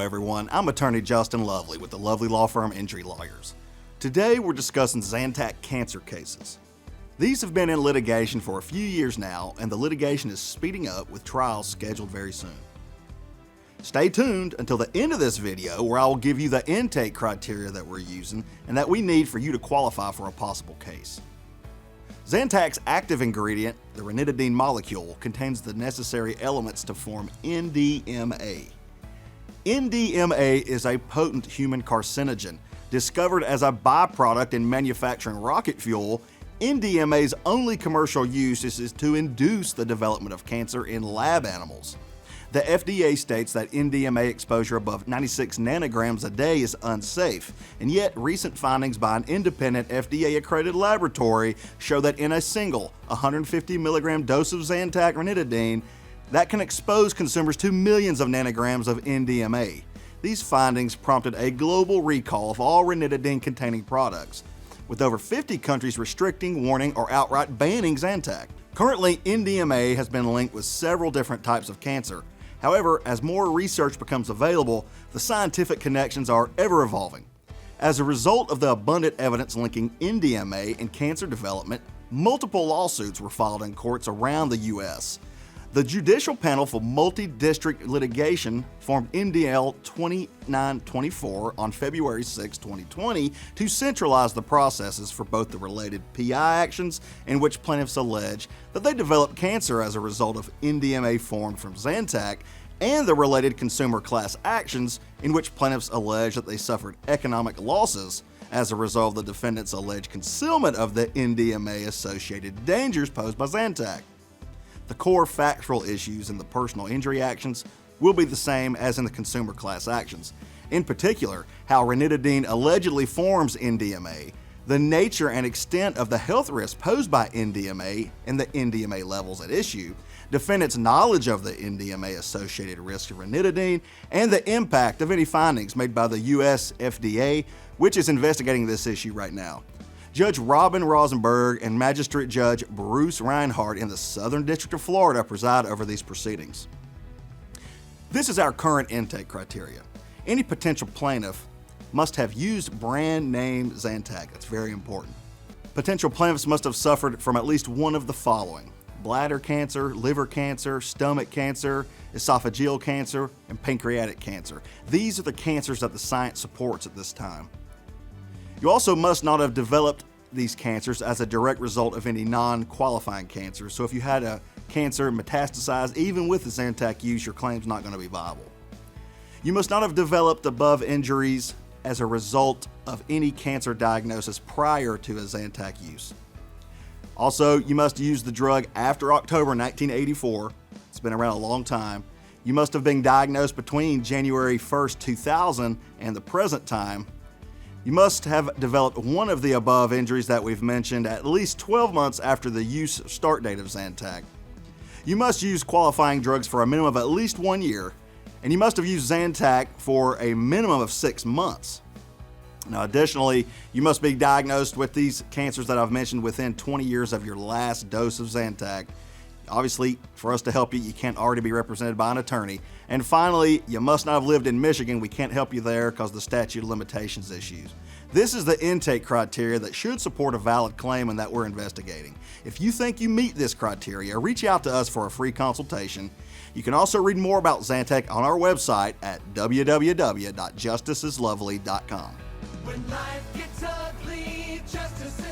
everyone. I'm attorney Justin Lovely with the Lovely Law Firm Injury Lawyers. Today we're discussing Zantac cancer cases. These have been in litigation for a few years now, and the litigation is speeding up with trials scheduled very soon. Stay tuned until the end of this video where I will give you the intake criteria that we're using and that we need for you to qualify for a possible case. Zantac's active ingredient, the ranitidine molecule, contains the necessary elements to form NDMA. NDMA is a potent human carcinogen. Discovered as a byproduct in manufacturing rocket fuel, NDMA's only commercial use is to induce the development of cancer in lab animals. The FDA states that NDMA exposure above 96 nanograms a day is unsafe, and yet recent findings by an independent FDA-accredited laboratory show that in a single 150 milligram dose of Zantac ranitidine, that can expose consumers to millions of nanograms of NDMA. These findings prompted a global recall of all ranitidine-containing products, with over 50 countries restricting, warning, or outright banning Zantac. Currently, NDMA has been linked with several different types of cancer. However, as more research becomes available, the scientific connections are ever evolving. As a result of the abundant evidence linking NDMA and cancer development, multiple lawsuits were filed in courts around the U.S. The Judicial Panel for Multi-District Litigation formed MDL 2924 on February 6, 2020 to centralize the processes for both the related PI actions in which plaintiffs allege that they developed cancer as a result of NDMA formed from Zantac, and the related consumer class actions in which plaintiffs allege that they suffered economic losses as a result of the defendant's alleged concealment of the NDMA-associated dangers posed by Zantac. The core factual issues in the personal injury actions will be the same as in the consumer class actions. In particular, how ranitidine allegedly forms NDMA, the nature and extent of the health risk posed by NDMA and the NDMA levels at issue, defendants' knowledge of the NDMA-associated risk of ranitidine, and the impact of any findings made by the U.S. FDA, which is investigating this issue right now. Judge Robin Rosenberg and Magistrate Judge Bruce Reinhardt in the Southern District of Florida preside over these proceedings. This is our current intake criteria. Any potential plaintiff must have used brand name Zantac. That's very important. Potential plaintiffs must have suffered from at least one of the following: bladder cancer, liver cancer, stomach cancer, esophageal cancer, and pancreatic cancer. These are the cancers that the science supports at this time. You also must not have developed these cancers as a direct result of any non-qualifying cancer. So if you had a cancer metastasize, even with the Zantac use, your claim's not going to be viable. You must not have developed above injuries as a result of any cancer diagnosis prior to a Zantac use. Also, you must use the drug after October 1984. It's been around a long time. You must have been diagnosed between January 1st, 2000 and the present time. You must have developed one of the above injuries that we've mentioned at least 12 months after the use start date of Zantac. You must use qualifying drugs for a minimum of at least 1 year, and you must have used Zantac for a minimum of 6 months. Now, additionally, you must be diagnosed with these cancers that I've mentioned within 20 years of your last dose of Zantac. Obviously, for us to help you, you can't already be represented by an attorney. And finally, you must not have lived in Michigan. We can't help you there because of the statute of limitations issues. This is the intake criteria that should support a valid claim and that we're investigating. If you think you meet this criteria, reach out to us for a free consultation. You can also read more about Zantac on our website at www.justiceslovely.com. When life gets ugly, justice